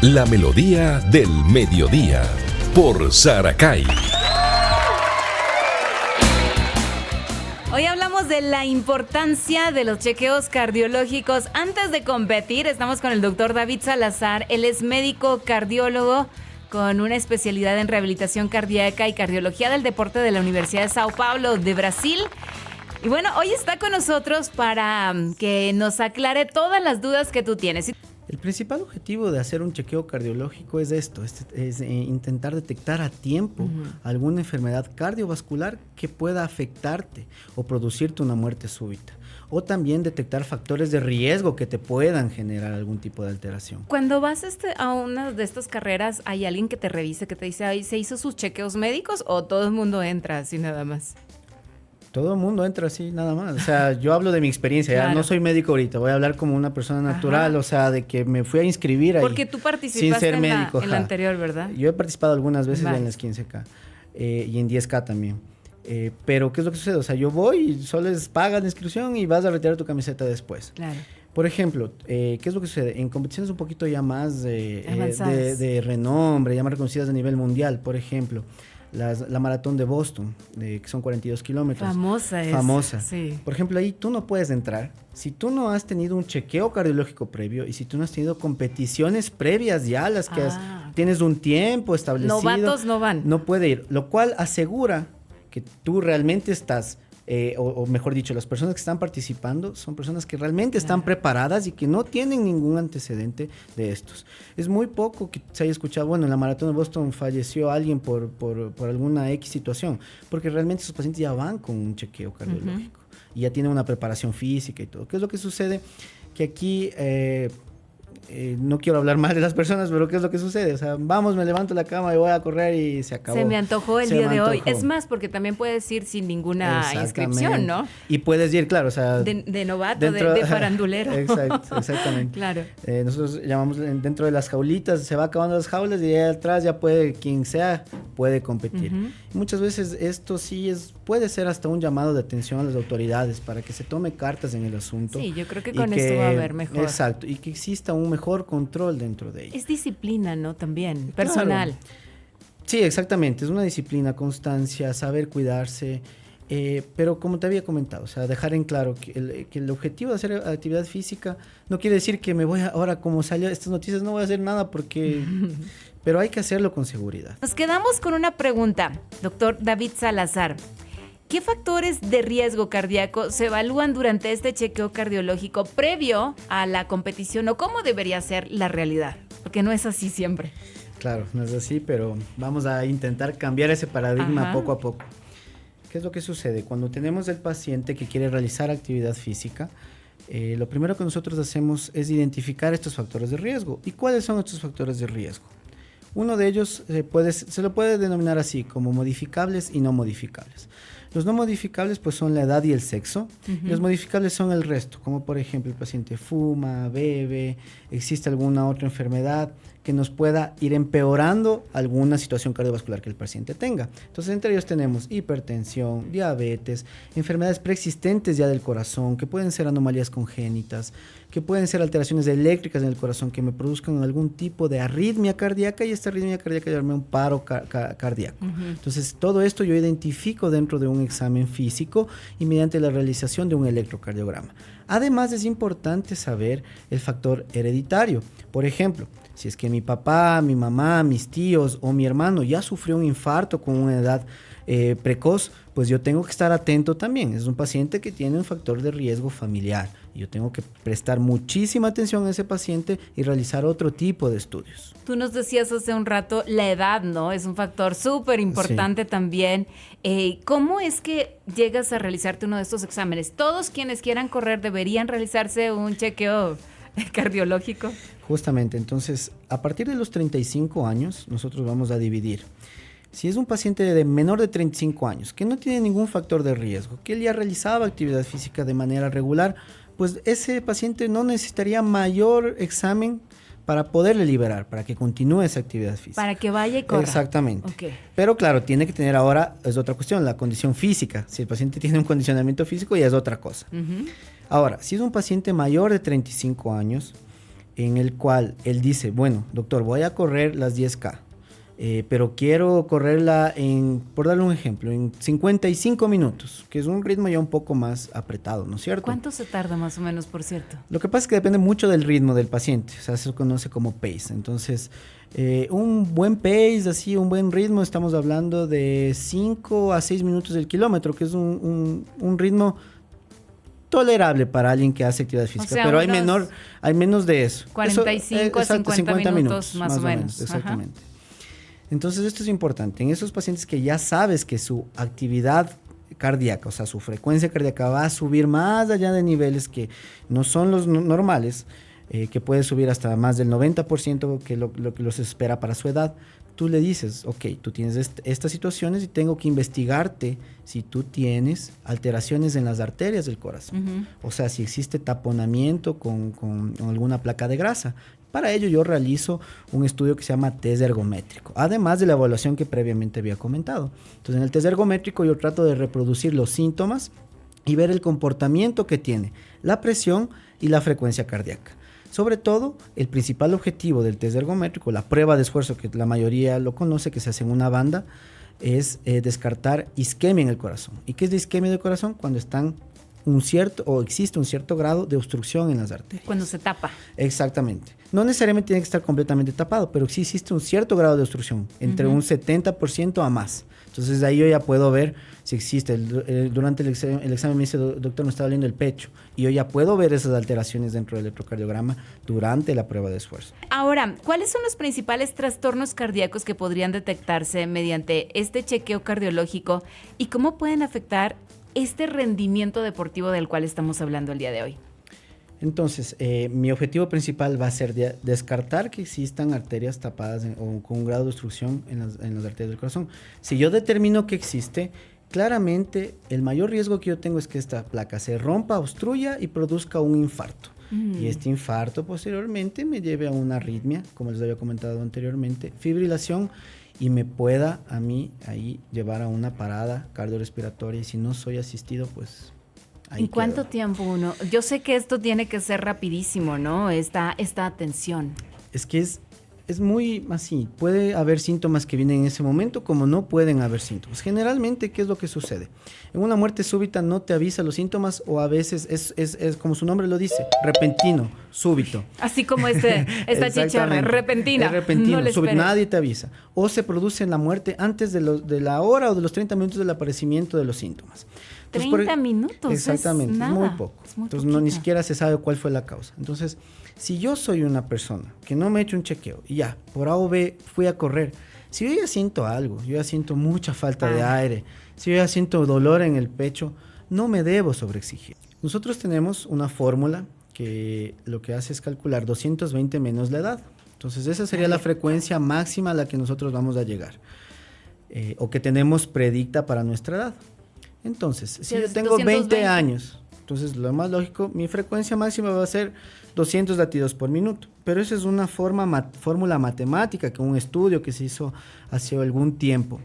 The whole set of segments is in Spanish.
La melodía del mediodía, por Saracay. Hoy hablamos de la importancia de los chequeos cardiológicos antes de competir. Estamos con el doctor David Salazar. Él es médico cardiólogo con una especialidad en rehabilitación cardíaca y cardiología del deporte de la Universidad de Sao Paulo de Brasil. Y bueno, hoy está con nosotros para que nos aclare todas las dudas que tú tienes. El principal objetivo de hacer un chequeo cardiológico es esto, es intentar detectar a tiempo alguna enfermedad cardiovascular que pueda afectarte o producirte una muerte súbita. O también detectar factores de riesgo que te puedan generar algún tipo de alteración. Cuando vas a una de estas carreras, ¿hay alguien que te revise, que te dice, ay, ¿se hizo sus chequeos médicos o todo el mundo entra así nada más? Todo el mundo entra así, nada más. O sea, yo hablo de mi experiencia, Claro. ya no soy médico ahorita, voy a hablar como una persona natural, o sea, de que me fui a inscribir ahí. Porque tú participaste sin ser médico, en la anterior, ¿verdad? Yo he participado algunas veces Vale. en las 15K y en 10K también. Pero, ¿qué es lo que sucede? O sea, yo voy y solo les pagas la inscripción y vas a retirar tu camiseta después. Claro. Por ejemplo, ¿qué es lo que sucede? En competiciones un poquito ya más Avanzadas. de renombre, ya más reconocidas a nivel mundial, por ejemplo, la maratón de Boston, que son 42 kilómetros. Famosa es. Famosa. Sí. Por ejemplo, ahí tú no puedes entrar si tú no has tenido un chequeo cardiológico previo y si tú no has tenido competiciones previas ya, las que tienes un tiempo establecido. Novatos no van. No puede ir, lo cual asegura que tú realmente estás... o mejor dicho, las personas que están participando son personas que realmente están preparadas y que no tienen ningún antecedente de estos. Es muy poco que se haya escuchado, bueno, en la maratón de Boston falleció alguien por alguna X situación, porque realmente esos pacientes ya van con un chequeo cardiológico y ya tienen una preparación física y todo. ¿Qué es lo que sucede? Que aquí... no quiero hablar mal de las personas, pero ¿qué es lo que sucede? O sea, vamos, me levanto la cama y voy a correr y se acabó. Se me antojó el día de hoy. Es más, porque también puedes ir sin ninguna inscripción, ¿no? Y puedes ir, claro, o sea... De novato, de farandulero. Exacto, exactamente. Claro. Nosotros llamamos dentro de las jaulitas, se va acabando las jaulas y ahí atrás ya puede, quien sea, puede competir. Y muchas veces esto sí puede ser hasta un llamado de atención a las autoridades para que se tome cartas en el asunto. Sí, yo creo que con esto va a haber mejor. Exacto, y que exista un mejor control dentro de ella. Es disciplina, ¿no? También, personal. Claro. Sí, exactamente, es una disciplina, constancia, saber cuidarse, pero como te había comentado, o sea, dejar en claro que el objetivo de hacer actividad física no quiere decir que me voy ahora, como salió estas noticias, no voy a hacer nada porque... pero hay que hacerlo con seguridad. Nos quedamos con una pregunta, doctor David Salazar. ¿Qué factores de riesgo cardíaco se evalúan durante este chequeo cardiológico previo a la competición o cómo debería ser la realidad? Porque no es así siempre. Claro, no es así, pero vamos a intentar cambiar ese paradigma poco a poco. ¿Qué es lo que sucede? Cuando tenemos el paciente que quiere realizar actividad física, lo primero que nosotros hacemos es identificar estos factores de riesgo. ¿Y cuáles son estos factores de riesgo? Uno de ellos se lo puede denominar así, como modificables y no modificables. Los no modificables pues son la edad y el sexo. Y los modificables son el resto, como por ejemplo el paciente fuma, bebe, existe alguna otra enfermedad que nos pueda ir empeorando alguna situación cardiovascular que el paciente tenga. Entonces, entre ellos tenemos hipertensión, diabetes, enfermedades preexistentes ya del corazón, que pueden ser anomalías congénitas, que pueden ser alteraciones eléctricas en el corazón que me produzcan algún tipo de arritmia cardíaca y esta arritmia cardíaca llevarme a un paro cardíaco. Entonces, todo esto yo identifico dentro de un examen físico y mediante la realización de un electrocardiograma. Además, es importante saber el factor hereditario. Por ejemplo, si es que mi papá, mi mamá, mis tíos o mi hermano ya sufrió un infarto con una edad precoz, pues yo tengo que estar atento también. Es un paciente que tiene un factor de riesgo familiar. Y yo tengo que prestar muchísima atención a ese paciente y realizar otro tipo de estudios. Tú nos decías hace un rato, la edad, ¿no? Es un factor súper importante también. ¿Cómo es que llegas a realizarte uno de estos exámenes? ¿Todos quienes quieran correr deberían realizarse un chequeo cardiológico? Justamente, entonces, a partir de los 35 años, nosotros vamos a dividir. Si es un paciente de menor de 35 años, que no tiene ningún factor de riesgo, que él ya realizaba actividad física de manera regular, pues ese paciente no necesitaría mayor examen para poderle liberar, para que continúe esa actividad física. Para que vaya y corra. Exactamente. Okay. Pero claro, tiene que tener ahora, es otra cuestión, la condición física. Si el paciente tiene un condicionamiento físico, ya es otra cosa. Ahora, si es un paciente mayor de 35 años, en el cual él dice, bueno, doctor, voy a correr las 10K, pero quiero correrla por darle un ejemplo, en 55 minutos, que es un ritmo ya un poco más apretado, ¿no es cierto? ¿Cuánto se tarda más o menos, por cierto? Lo que pasa es que depende mucho del ritmo del paciente, o sea, se conoce como pace. Entonces, un buen pace, así, un buen ritmo, estamos hablando de 5 a 6 minutos del kilómetro, que es un ritmo tolerable para alguien que hace actividad física, o sea, pero hay menos de eso. 45 a 50 minutos más o menos. Exactamente. Ajá. Entonces esto es importante. En esos pacientes que ya sabes que su actividad cardíaca, o sea, su frecuencia cardíaca va a subir más allá de niveles que no son los normales, que puede subir hasta más del 90%, que lo que los espera para su edad, tú le dices, ok, tú tienes estas situaciones y tengo que investigarte si tú tienes alteraciones en las arterias del corazón. O sea, si existe taponamiento con alguna placa de grasa. Para ello yo realizo un estudio que se llama test ergométrico, además de la evaluación que previamente había comentado. Entonces, en el test ergométrico yo trato de reproducir los síntomas y ver el comportamiento que tiene la presión y la frecuencia cardíaca. Sobre todo, el principal objetivo del test ergométrico, la prueba de esfuerzo que la mayoría lo conoce, que se hace en una banda, es descartar isquemia en el corazón. ¿Y qué es de isquemia del corazón? Cuando existe un cierto grado de obstrucción en las arterias. Cuando se tapa. Exactamente. No necesariamente tiene que estar completamente tapado, pero sí existe un cierto grado de obstrucción, entre un 70% a más. Entonces, de ahí yo ya puedo ver si existe. Durante el examen me dice, doctor, me está doliendo el pecho. Y yo ya puedo ver esas alteraciones dentro del electrocardiograma durante la prueba de esfuerzo. Ahora, ¿cuáles son los principales trastornos cardíacos que podrían detectarse mediante este chequeo cardiológico y cómo pueden afectar este rendimiento deportivo del cual estamos hablando el día de hoy? Entonces, mi objetivo principal va a ser descartar que existan arterias tapadas o con un grado de obstrucción en las arterias del corazón. Si yo determino que existe, claramente el mayor riesgo que yo tengo es que esta placa se rompa, obstruya y produzca un infarto. Y este infarto posteriormente me lleve a una arritmia, como les había comentado anteriormente, fibrilación, y me pueda a mí ahí llevar a una parada cardiorrespiratoria. Y si no soy asistido, pues... ¿En cuánto tiempo uno? Yo sé que esto tiene que ser rapidísimo, ¿no? Esta atención. Es que es muy así. Puede haber síntomas que vienen en ese momento, como no pueden haber síntomas. Generalmente, ¿qué es lo que sucede? En una muerte súbita no te avisa los síntomas, o a veces es como su nombre lo dice, repentino, súbito. Así como esta chicharra, repentina. Es repentino, no súbito, nadie te avisa. O se produce en la muerte antes de la hora o de los 30 minutos del aparecimiento de los síntomas. 30 minutos. Exactamente, es muy poco. Entonces ni siquiera se sabe cuál fue la causa. Entonces, si yo soy una persona que no me he hecho un chequeo y ya, por A o B fui a correr, si yo ya siento algo, yo ya siento mucha falta de aire, si yo ya siento dolor en el pecho, no me debo sobreexigir. Nosotros tenemos una fórmula que lo que hace es calcular 220 menos la edad. Entonces, esa sería la frecuencia máxima a la que nosotros vamos a llegar, o que tenemos predicta para nuestra edad. Entonces, si yo tengo 20 años, entonces lo más lógico, mi frecuencia máxima va a ser 200 latidos por minuto. Pero esa es una fórmula matemática, que un estudio que se hizo hace algún tiempo.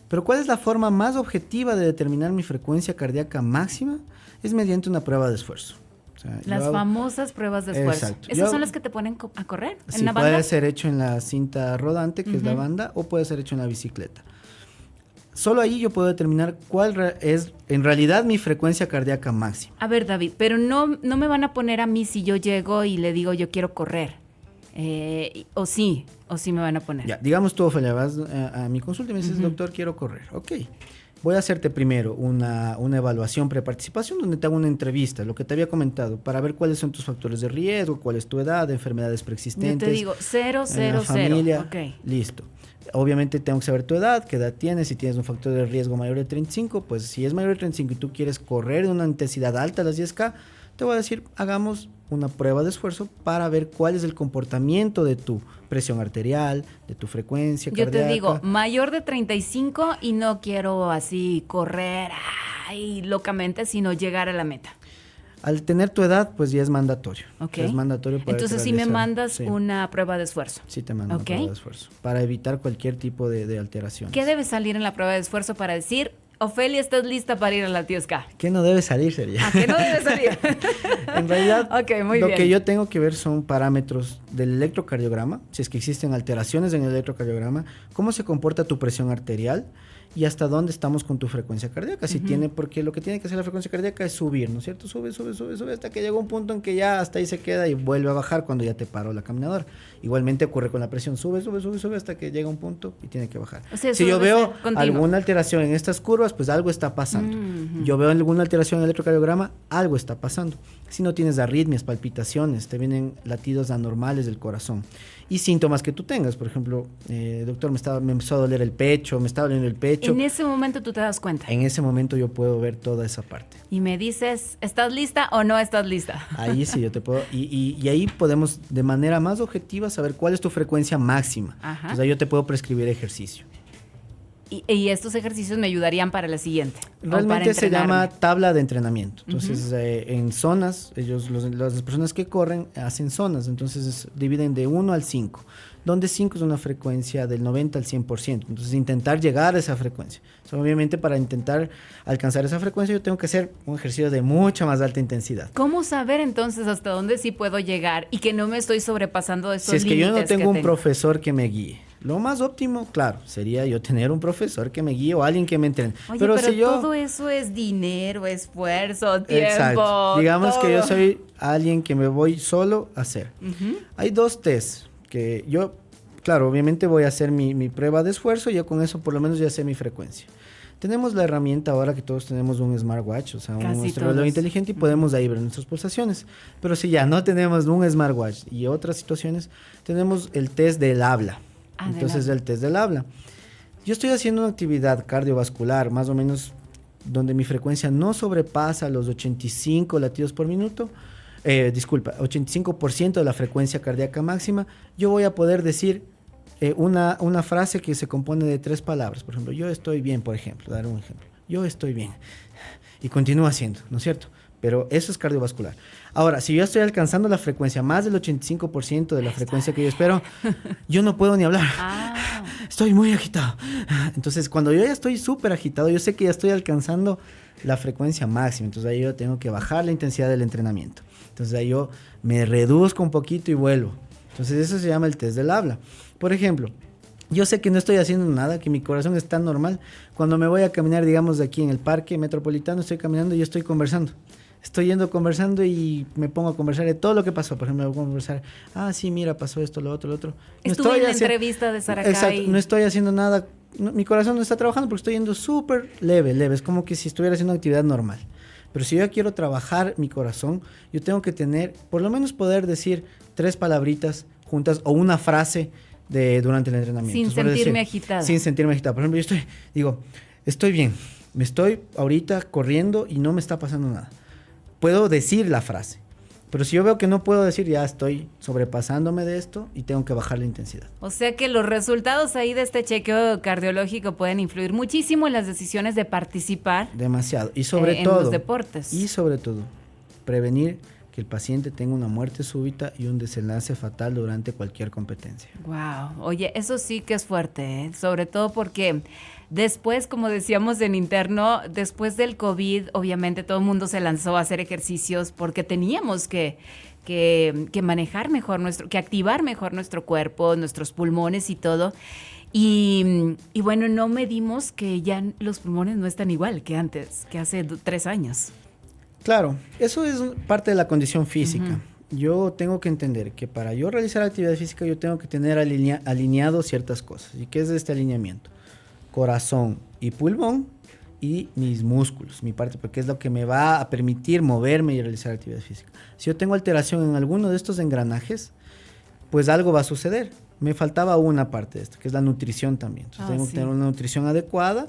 Pero ¿cuál es la forma más objetiva de determinar mi frecuencia cardíaca máxima? Es mediante una prueba de esfuerzo. O sea, las famosas pruebas de esfuerzo. Exacto. ¿Esas son las que te ponen a correr sí, en la banda? Puede ser hecho en la cinta rodante, que es la banda, o puede ser hecho en la bicicleta. Solo ahí yo puedo determinar cuál es en realidad mi frecuencia cardíaca máxima. A ver, David, pero no me van a poner a mí si yo llego y le digo yo quiero correr. O sí me van a poner. Ya, digamos tú, Ofelia, vas a mi consulta y me dices, doctor, quiero correr. Ok, voy a hacerte primero una evaluación preparticipación donde te hago una entrevista, lo que te había comentado, para ver cuáles son tus factores de riesgo, cuál es tu edad, enfermedades preexistentes. Yo te digo 0, 0, 0. Familia, okay. Listo. Obviamente tengo que saber tu edad, qué edad tienes, si tienes un factor de riesgo mayor de 35, pues si es mayor de 35 y tú quieres correr de una intensidad alta a las 10K, te voy a decir, hagamos una prueba de esfuerzo para ver cuál es el comportamiento de tu presión arterial, de tu frecuencia cardíaca. Yo te digo, mayor de 35 y no quiero así correr locamente, sino llegar a la meta. Al tener tu edad, pues ya es mandatorio. Okay. Es mandatorio para entonces, si me mandas una prueba de esfuerzo. Sí, te mando una prueba de esfuerzo para evitar cualquier tipo de alteración. ¿Qué debe salir en la prueba de esfuerzo para decir, Ofelia, ¿estás lista para ir a la Tiosca? ¿Qué no debe salir, sería? ¿A qué no debe salir? En realidad, okay, muy lo bien. que yo tengo que ver son parámetros del electrocardiograma, si es que existen alteraciones en el electrocardiograma, cómo se comporta tu presión arterial y hasta dónde estamos con tu frecuencia cardíaca. Si tiene, porque lo que tiene que hacer la frecuencia cardíaca es subir, ¿no es cierto? Sube hasta que llega un punto en que ya hasta ahí se queda y vuelve a bajar cuando ya te paró la caminadora. Igualmente ocurre con la presión, sube hasta que llega un punto y tiene que bajar. O sea, si yo veo alguna alteración en estas curvas, pues algo está pasando. Yo veo alguna alteración en el electrocardiograma, algo está pasando. Si no tienes arritmias, palpitaciones, te vienen latidos anormales del corazón y síntomas que tú tengas, por ejemplo, doctor, me empezó a doler el pecho, me está doliendo el pecho. En ese momento tú te das cuenta. En ese momento yo puedo ver toda esa parte. Y me dices, ¿estás lista o no estás lista? Ahí sí yo te puedo, y ahí podemos de manera más objetiva saber cuál es tu frecuencia máxima. Ajá. Entonces ahí yo te puedo prescribir ejercicio. Y estos ejercicios me ayudarían para la siguiente. Realmente se llama tabla de entrenamiento. Entonces, en zonas, las personas que corren hacen zonas. Entonces, dividen de 1 al 5, donde 5 es una frecuencia del 90 al 100%. Entonces, intentar llegar a esa frecuencia. Obviamente, para intentar alcanzar esa frecuencia, yo tengo que hacer un ejercicio de mucha más alta intensidad. ¿Cómo saber entonces hasta dónde sí puedo llegar y que no me estoy sobrepasando de esos límites? Si es que yo no tengo un profesor que me guíe. Lo más óptimo, claro, sería yo tener un profesor que me guíe o alguien que me entrene. Oye, pero si todo eso es dinero, esfuerzo, tiempo. Exacto. Digamos todo. que yo soy alguien que me voy solo a hacer. Hay 2 test que yo, claro, obviamente voy a hacer mi prueba de esfuerzo y yo con eso por lo menos ya sé mi frecuencia. Tenemos la herramienta ahora que todos tenemos un smartwatch, o sea, un reloj inteligente y podemos ahí ver nuestras pulsaciones. Pero si ya no tenemos un smartwatch y otras situaciones, tenemos el test del habla. Entonces el test del habla. Yo estoy haciendo una actividad cardiovascular más o menos donde mi frecuencia no sobrepasa los 85 latidos por minuto, 85% de la frecuencia cardíaca máxima. Yo voy a poder decir una frase que se compone de 3 palabras. Por ejemplo, yo estoy bien, por ejemplo, dar un ejemplo. Yo estoy bien. Y continúo haciendo, ¿no es cierto? Pero eso es cardiovascular. Ahora, si yo estoy alcanzando la frecuencia, más del 85% de la frecuencia que yo espero, yo no puedo ni hablar. Estoy muy agitado. Entonces, cuando yo ya estoy súper agitado, yo sé que ya estoy alcanzando la frecuencia máxima. Entonces, ahí yo tengo que bajar la intensidad del entrenamiento. Entonces, ahí yo me reduzco un poquito y vuelvo. Entonces, eso se llama el test del habla. Por ejemplo, yo sé que no estoy haciendo nada, que mi corazón está normal. Cuando me voy a caminar, digamos, de aquí en el parque metropolitano, estoy caminando y yo estoy conversando. Estoy yendo conversando y me pongo a conversar de todo lo que pasó. Por ejemplo, me pongo a conversar, sí, mira, pasó esto, lo otro. No estuve en la entrevista de Saracay. Exacto, no estoy haciendo nada. No, mi corazón no está trabajando porque estoy yendo súper leve. Es como que si estuviera haciendo una actividad normal. Pero si yo quiero trabajar mi corazón, yo tengo que tener, por lo menos poder decir 3 palabritas juntas o una frase durante el entrenamiento. Sin sentirme agitada. Sin sentirme agitada. Por ejemplo, yo estoy bien. Me estoy ahorita corriendo y no me está pasando nada. Puedo decir la frase, pero si yo veo que no puedo decir, ya estoy sobrepasándome de esto y tengo que bajar la intensidad. O sea que los resultados ahí de este chequeo cardiológico pueden influir muchísimo en las decisiones de participar. Demasiado. Y sobre todo, en los deportes. Y sobre todo, prevenir que el paciente tenga una muerte súbita y un desenlace fatal durante cualquier competencia. Wow. Oye, eso sí que es fuerte, ¿eh? Sobre todo porque después, como decíamos en interno, después del COVID, obviamente todo el mundo se lanzó a hacer ejercicios porque teníamos que manejar mejor que activar mejor nuestro cuerpo, nuestros pulmones y todo. Y bueno, no medimos que ya los pulmones no están igual que antes, que hace 3 años. Claro, eso es parte de la condición física. Yo tengo que entender que para yo realizar actividad física yo tengo que tener alineado ciertas cosas. ¿Y qué es este alineamiento? Corazón y pulmón y mis músculos, mi parte, porque es lo que me va a permitir moverme y realizar actividad física. Si yo tengo alteración en alguno de estos engranajes, pues algo va a suceder. Me faltaba una parte de esto, que es la nutrición también. Entonces tengo que tener una nutrición adecuada,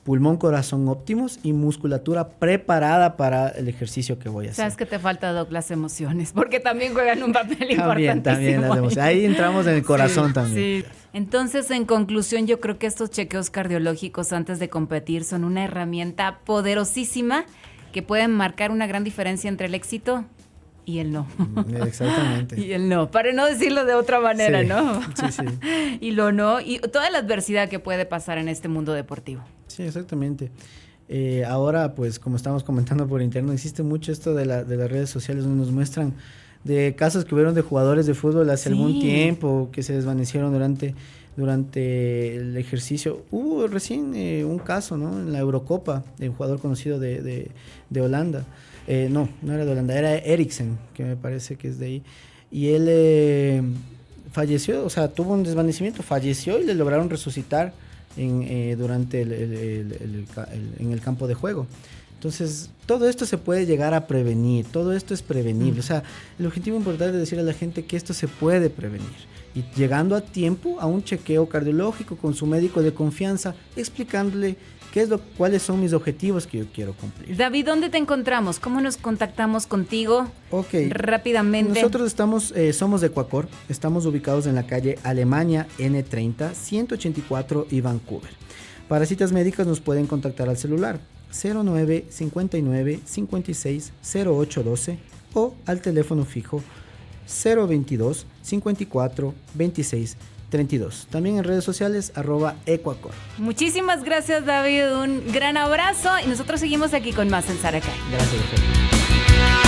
pulmón, corazón óptimos y musculatura preparada para el ejercicio que voy a hacer. Sabes que te falta, Doc, las emociones, porque también juegan un papel importantísimo. También las emociones. Ahí entramos en el corazón también. Sí. Entonces, en conclusión, yo creo que estos chequeos cardiológicos antes de competir son una herramienta poderosísima que pueden marcar una gran diferencia entre el éxito y el no. Exactamente. Y el no, para no decirlo de otra manera, sí, ¿no? Sí. Y lo no, y toda la adversidad que puede pasar en este mundo deportivo. Sí. Sí, exactamente. Ahora, pues como estamos comentando por interno, existe mucho esto de las redes sociales donde nos muestran de casos que hubieron de jugadores de fútbol hace algún tiempo que se desvanecieron durante el ejercicio. Hubo recién un caso, ¿no? En la Eurocopa de un jugador conocido de Holanda. No era de Holanda, era Eriksen, que me parece que es de ahí. Y él falleció, o sea, tuvo un desvanecimiento, falleció y le lograron resucitar durante en el campo de juego. Entonces, todo esto se puede llegar a prevenir, todo esto es prevenible. O sea, el objetivo importante es decirle a la gente que esto se puede prevenir. Y llegando a tiempo a un chequeo cardiológico con su médico de confianza, explicándole cuáles son mis objetivos que yo quiero cumplir. David, ¿dónde te encontramos? ¿Cómo nos contactamos contigo? Ok. Rápidamente. Nosotros somos de Ecuacor, estamos ubicados en la calle Alemania N30, 184 y Vancouver. Para citas médicas nos pueden contactar al celular 09 59 56 08 12 o al teléfono fijo 022 54 26 32. También en redes sociales @Ecuacor. Muchísimas gracias, David. Un gran abrazo y nosotros seguimos aquí con más en Saracay. Gracias, doctor.